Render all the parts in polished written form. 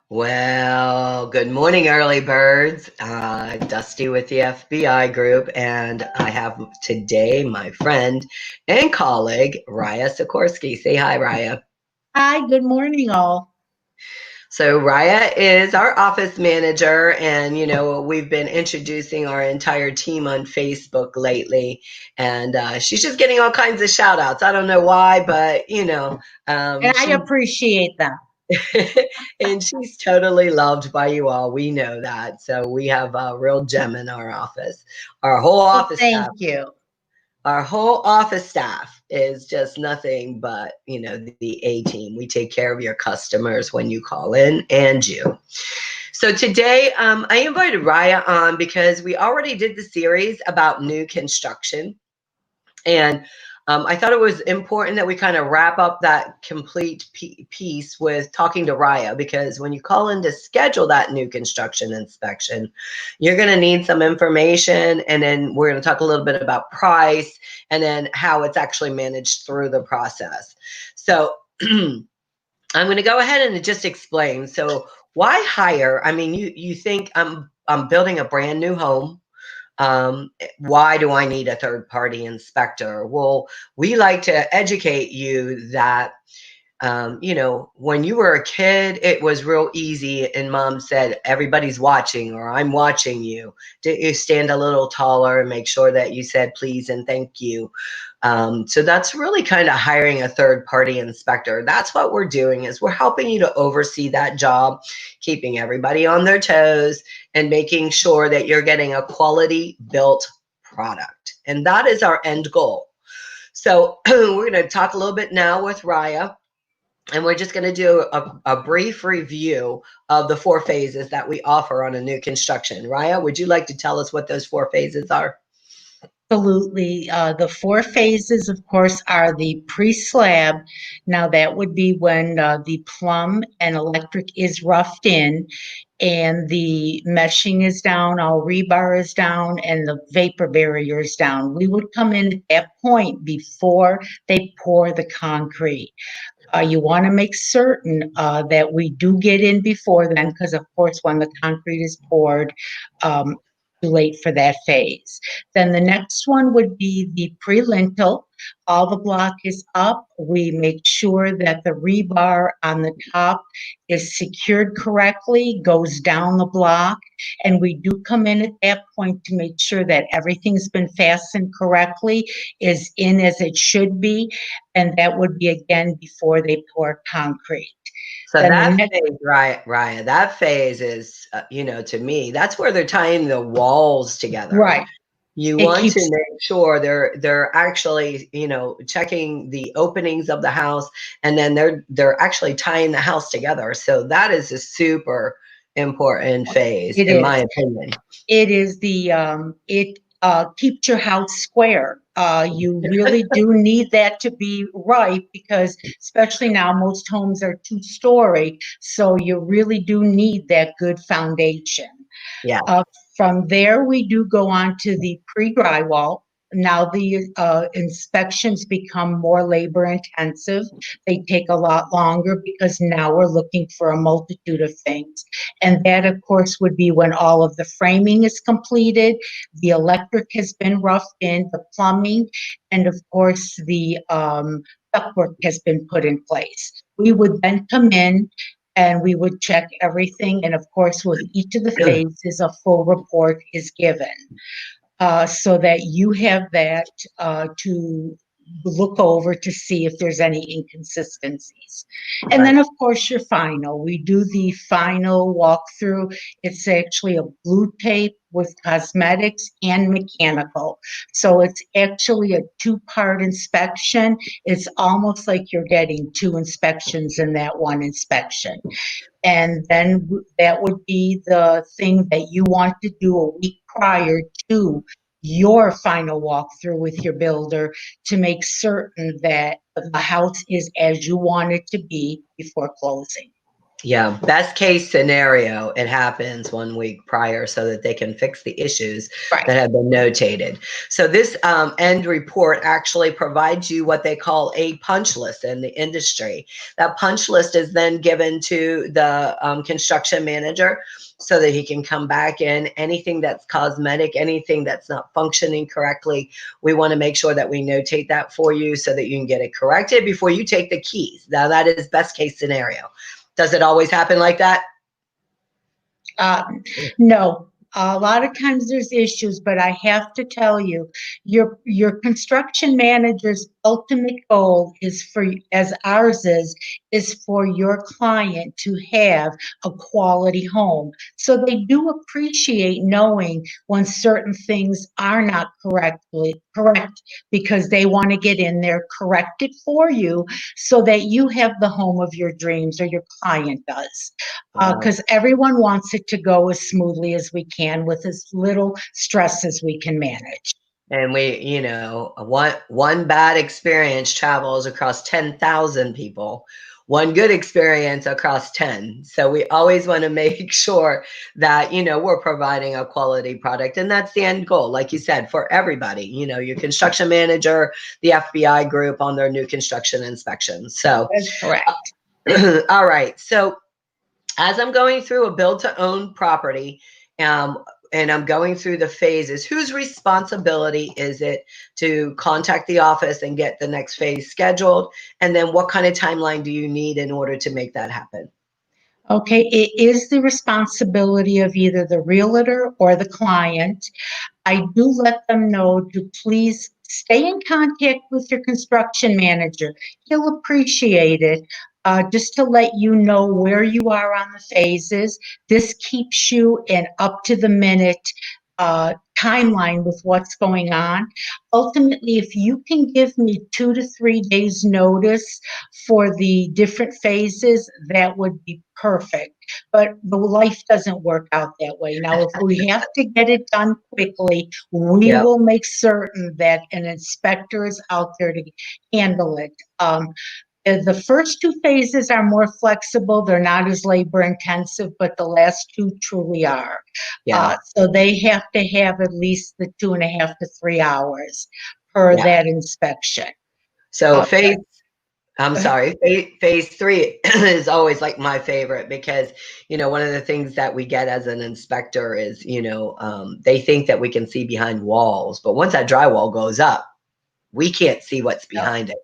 Well, good morning, early birds. Dusty with the FBI group, and I have today my friend and colleague, Raya Sikorsky. Say hi, Raya. Hi, good morning, all. So, Raya is our office manager, and we've been introducing our entire team on Facebook lately, and she's just getting all kinds of shout outs. I don't know why, but And I she appreciate them. and she's totally loved by you all. We know that. So we have a real gem in our office. Our whole Well, office staff, thank you. our whole office staff is just nothing but, the A team. We take care of your customers when you call in and you. So today, I invited Raya on because we already did the series about new construction. And I thought it was important that we kind of wrap up that complete piece with talking to Raya, because when you call in to schedule that new construction inspection, you're going to need some information. And then we're going to talk a little bit about price and then how it's actually managed through the process. So I'm going to go ahead and just explain. So why hire? I mean, you think I'm building a brand new home. Why do I need a third party inspector? Well, we like to educate you that when you were a kid, it was real easy, and mom said, everybody's watching, or I'm watching you. Did you stand a little taller and make sure that you said please and thank you? So that's really kind of hiring a third party inspector. That's what we're doing, is we're helping you to oversee that job, keeping everybody on their toes and making sure that you're getting a quality built product. And that is our end goal. So we're going to talk a little bit now with Raya, and we're just going to do a brief review of the four phases that we offer on a new construction. Raya, would you like to tell us what those four phases are? Absolutely. The four phases, of course, are the pre-slab. Now, that would be when the plumb and electric is roughed in and the meshing is down, all rebar is down, and the vapor barrier is down. We would come in at that point before they pour the concrete. You want to make certain that we do get in before then, because of course, when the concrete is poured, um, too late for that phase. Then the next one would be the pre-lintel. All the block is up. We make sure that the rebar on the top is secured correctly, goes down the block, and we do come in at that point to make sure that everything's been fastened correctly, is in as it should be, and that would be again before they pour concrete. So Then the that next, phase, right, Raya, that phase is, to me, that's where they're tying the walls together. right, You it want to keeps make sure they're actually, checking the openings of the house, and then they're actually tying the house together. So that is a super important phase, it in is. my opinion. It is it keeps your house square. You really do need that to be right, because especially now most homes are two-story, so you really do need that good foundation. Yeah. Uh, from there, we do go on to the pre-drywall. Now the inspections become more labor intensive. They take a lot longer because now we're looking for a multitude of things. And that, of course, would be when all of the framing is completed, the electric has been roughed in, the plumbing, and of course, the ductwork has been put in place. We would then come in and we would check everything. And of course, with each of the phases, a full report is given, so that you have that to look over to see if there's any inconsistencies. And Right. then, of course, your final. We do the final walkthrough. It's actually a blue tape with cosmetics and mechanical. So it's actually a two-part inspection. It's almost like you're getting two inspections in that one inspection. And then that would be the thing that you want to do a week prior to your final walkthrough with your builder, to make certain that the house is as you want it to be before closing. Yeah, best case scenario, it happens 1 week prior so that they can fix the issues Right. that have been notated. So this end report actually provides you what they call a punch list in the industry. That punch list is then given to the construction manager so that he can come back in. Anything that's cosmetic, anything that's not functioning correctly, we want to make sure that we notate that for you so that you can get it corrected before you take the keys. Now that is best case scenario. Does it always happen like that? No, a lot of times there's issues, but I have to tell you, your construction manager's ultimate goal is for, as ours is for your client to have a quality home. So they do appreciate knowing when certain things are not correct because they want to get in there, correct it for you so that you have the home of your dreams, or your client does. Wow. Because everyone wants it to go as smoothly as we can with as little stress as we can manage. And we, one bad experience travels across 10,000 people, one good experience across 10. So we always want to make sure that, we're providing a quality product. And that's the end goal, like you said, for everybody, your construction manager, the FBI group on their new construction inspections. So, That's correct. all right. So as I'm going through a build to own property, and I'm going through the phases, whose responsibility is it to contact the office and get the next phase scheduled? And then what kind of timeline do you need in order to make that happen? Okay, it is the responsibility of either the realtor or the client. I do let them know to please stay in contact with your construction manager. He'll appreciate it. Just to let you know where you are on the phases. This keeps you in up to the minute timeline with what's going on. Ultimately, if you can give me 2 to 3 days notice for the different phases, that would be perfect. But the life doesn't work out that way. Now, if we have to get it done quickly, we Yep. will make certain that an inspector is out there to handle it. The first 2 phases are more flexible. They're not as labor intensive, but the last two truly are. Yeah. So they have to have at least the 2.5 to 3 hours per Yeah. that inspection. So Uh, I'm sorry, phase three is always like my favorite because, one of the things that we get as an inspector is, they think that we can see behind walls, but once that drywall goes up, we can't see what's behind it.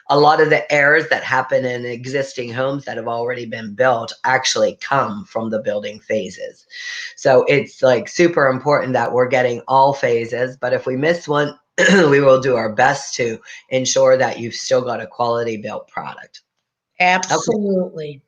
A lot of the errors that happen in existing homes that have already been built actually come from the building phases. So it's like super important that we're getting all phases, but if we miss one, we will do our best to ensure that you've still got a quality built product. Okay. Absolutely.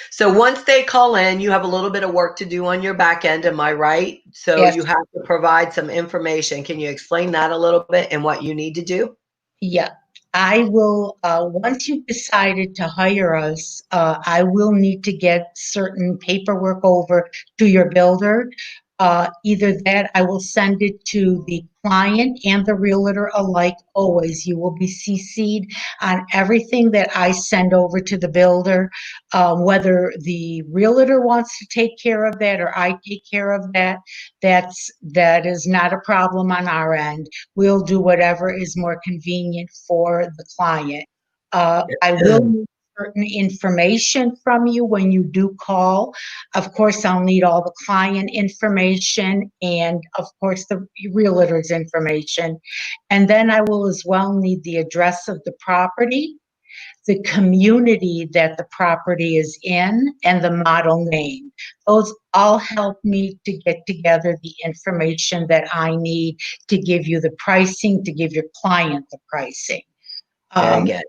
So once they call in, you have a little bit of work to do on your back end. Am I right? So Yes. you have to provide some information. Can you explain that a little bit and what you need to do? Yeah, I will, once you've decided to hire us, I will need to get certain paperwork over to your builder. Either that, I will send it to the client and the realtor alike. Always, you will be CC'd on everything that I send over to the builder. Whether the realtor wants to take care of that or I take care of that, that is not a problem on our end. We'll do whatever is more convenient for the client. I will need certain information from you when you do call. Of course, I'll need all the client information and, of course, the realtor's information. And then I will as well need the address of the property, the community that the property is in, and the model name. Those all help me to get together the information that I need to give you the pricing, to give your client the pricing. Very Um, good.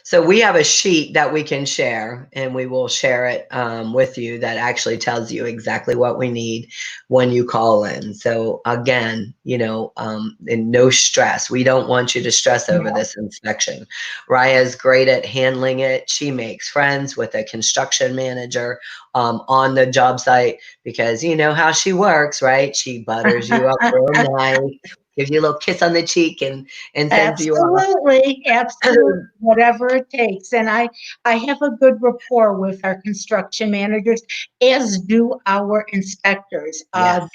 So we have a sheet that we can share, and we will share it with you that actually tells you exactly what we need when you call in. So again, and no stress. We don't want you to stress over this inspection. Raya's great at handling it. She makes friends with a construction manager on the job site because you know how she works, right? She butters you up real nice. gives you a little kiss on the cheek and sends you off. Absolutely, absolutely, whatever it takes. And I have a good rapport with our construction managers, as do our inspectors. Yes,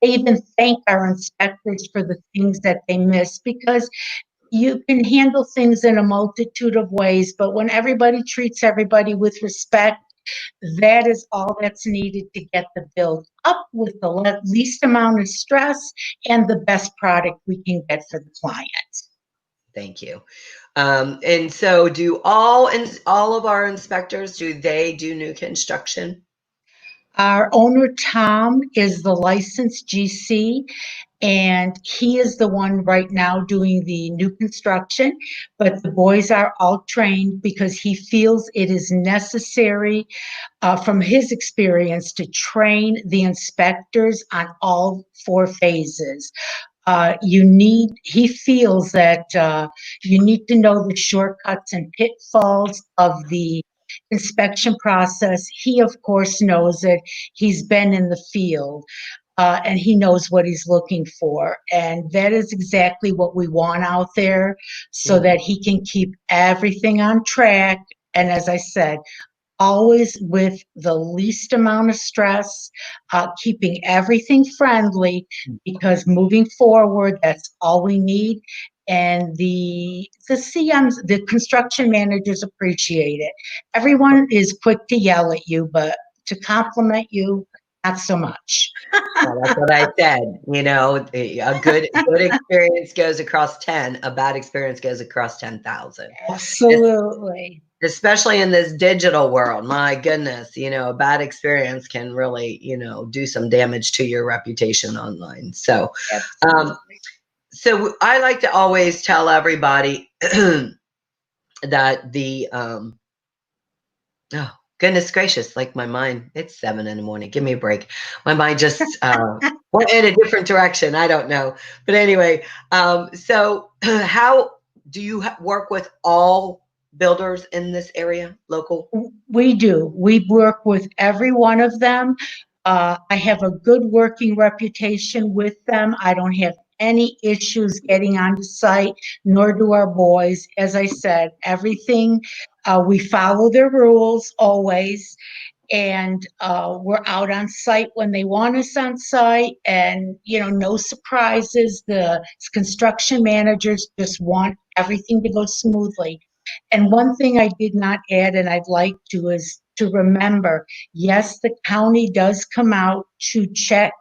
They even thank our inspectors for the things that they miss, because you can handle things in a multitude of ways, but when everybody treats everybody with respect, that is all that's needed to get the build up with the least amount of stress and the best product we can get for the client. thank you. And so do all of our inspectors, do they do new construction? Our owner, Tom, is the licensed GC, and he is the one right now doing the new construction. But the boys are all trained because he feels it is necessary, from his experience, to train the inspectors on all four phases. He feels that you need to know the shortcuts and pitfalls of the inspection process. He, of course, knows it. He's been in the field. And he knows what he's looking for. And that is exactly what we want out there, so that he can keep everything on track. And as I said, always with the least amount of stress, keeping everything friendly, because moving forward, that's all we need. And the CMs, the construction managers, appreciate it. Everyone is quick to yell at you, but to compliment you, not so much. Well, that's what I said. You know, a good experience goes across 10, a bad experience goes across 10,000. Absolutely. Especially in this digital world, my goodness, a bad experience can really, do some damage to your reputation online. So, um, Absolutely. so I like to always tell everybody that oh, goodness gracious, like my mind, it's 7 in the morning. Give me a break. My mind just went in a different direction. I don't know. But anyway, so how do you work with all builders in this area, local? We do. We work with every one of them. I have a good working reputation with them. I don't have any issues getting onto site, nor do our boys. As I said, everything, we follow their rules always. And we're out on site when they want us on site, and no surprises. The construction managers just want everything to go smoothly. And one thing I did not add, and I'd like to, is to remember, yes, the county does come out to check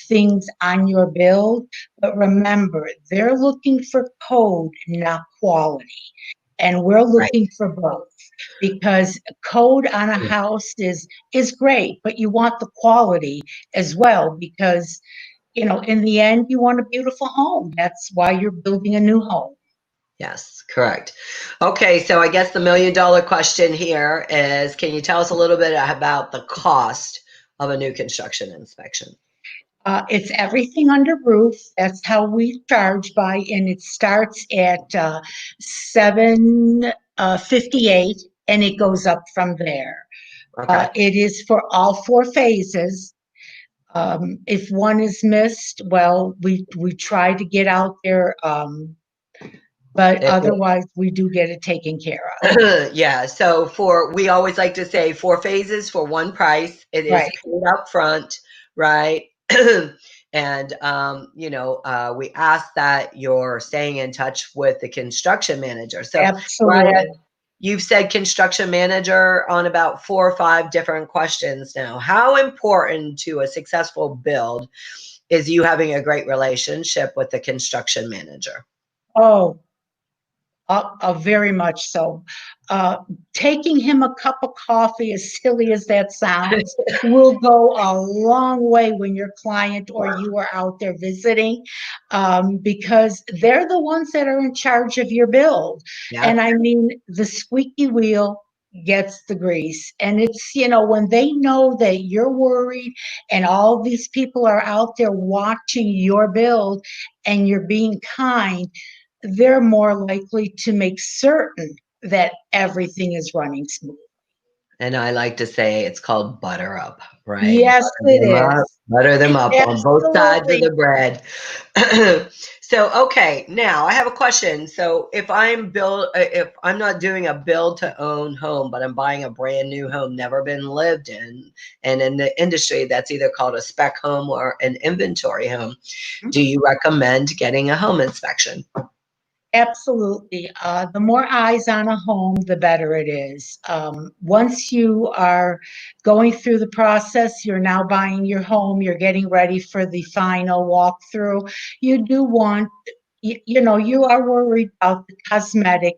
things on your build, but remember, they're looking for code, not quality. And we're Right. looking for both, because code on a house is great, but you want the quality as well, because in the end, you want a beautiful home. That's why you're building a new home. Yes, correct. Okay, so I guess the $1 million question here is, can you tell us a little bit about the cost of a new construction inspection? It's everything under roof. That's how we charge by, and it starts at 758, and it goes up from there. Okay. It is for all four phases. If one is missed, well, we try to get out there, but otherwise we do get it taken care of. Yeah, so we always like to say 4 phases for one price. It is Right. paid up front, right? And we ask that you're staying in touch with the construction manager. So, Raya, Absolutely. you've said construction manager on about 4 or 5 different questions now. How important to a successful build is you having a great relationship with the construction manager? Oh, very much so. Uh, Taking him a cup of coffee, as silly as that sounds, will go a long way when your client or you are out there visiting, because they're the ones that are in charge of your build. And Yeah. I mean, the squeaky wheel gets the grease. And it's, when they know that you're worried and all these people are out there watching your build and you're being kind, they're more likely to make certain that everything is running smooth. And I like to say it's called butter up, right? Yes, it is. Butter them up on both sides of Absolutely. the bread. So, okay, now I have a question. So, if I'm not doing a build to own home, but I'm buying a brand new home, never been lived in, and in the industry, that's either called a spec home or an inventory home, do you recommend getting a home inspection? Absolutely. The more eyes on a home, the better it is. Once you are going through the process, you're now buying your home, you're getting ready for the final walkthrough. You do want, you know, you are worried about the cosmetic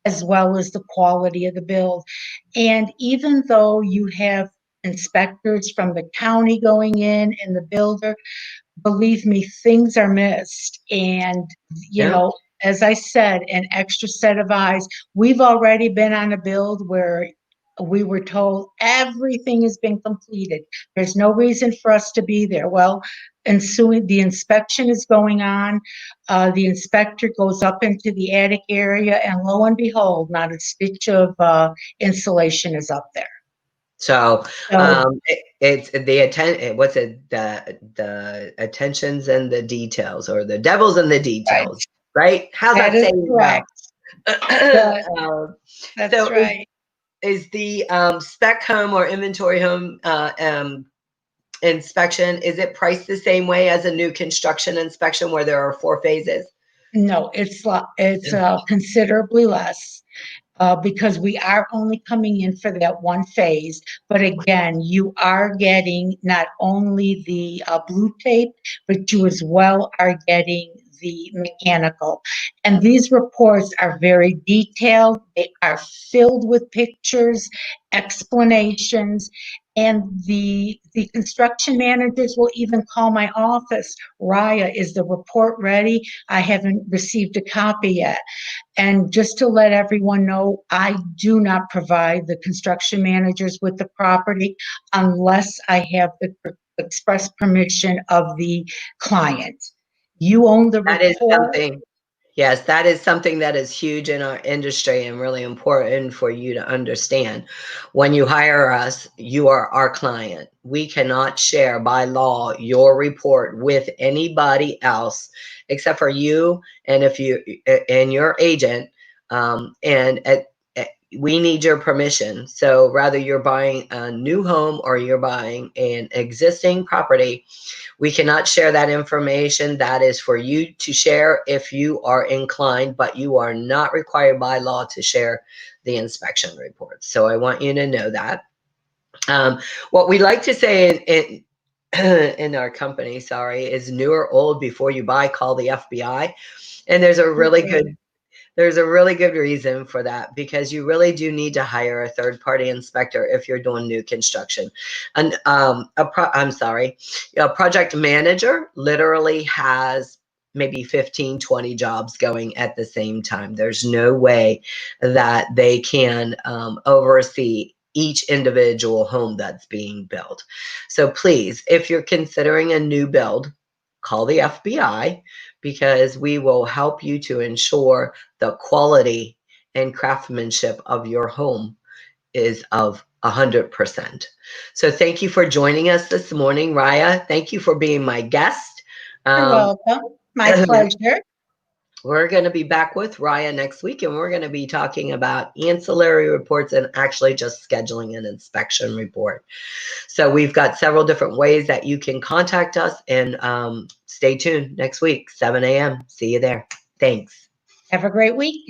as well as the quality of the build. And even though you have inspectors from the county going in and the builder, believe me, things are missed. And, you Yeah. know, as I said, an extra set of eyes. We've already been on a build where we were told everything has been completed. There's no reason for us to be there. Well, ensuing the inspection is going on. The inspector goes up into the attic area, and lo and behold, not a stitch of insulation is up there. So, So, it's what's it, the attentions and the details, or the devil's in the right, details, right? How's that that is saying correct. go? Good. That's So right. is the spec home or inventory home inspection, is it priced the same way as a new construction inspection where there are 4 phases? No, it's considerably less because we are only coming in for that one phase. But again, you are getting not only the blue tape, but you as well are getting the mechanical. And these reports are very detailed. They are filled with pictures, explanations, and the construction managers will even call my office. Raya, is the report ready? I haven't received a copy yet. And just to let everyone know, I do not provide the construction managers with the property unless I have the express permission of the client. You own the That is report, something. Yes, that is something that is huge in our industry and really important for you to understand. When you hire us, you are our client. We cannot share by law your report with anybody else except for you, and if you and your agent. And we need your permission. So whether you're buying a new home or you're buying an existing property, we cannot share that information. That is for you to share if you are inclined, but you are not required by law to share the inspection reports. So I want you to know that. What we like to say in our company, sorry, is new or old before you buy, call the FBI. And there's a really good reason for that, because you really do need to hire a third party inspector if you're doing new construction. And a project manager literally has maybe 15, 20 jobs going at the same time. There's no way that they can oversee each individual home that's being built. So please, if you're considering a new build, call the FBI, because we will help you to ensure the quality and craftsmanship of your home is of 100%. So thank you for joining us this morning, Raya. Thank you for being my guest. you're Um, welcome. My pleasure. we're going to be back with Raya next week, and we're going to be talking about ancillary reports and actually just scheduling an inspection report. So we've got several different ways that you can contact us, and stay tuned next week, 7 a.m. See you there. Thanks. Have a great week.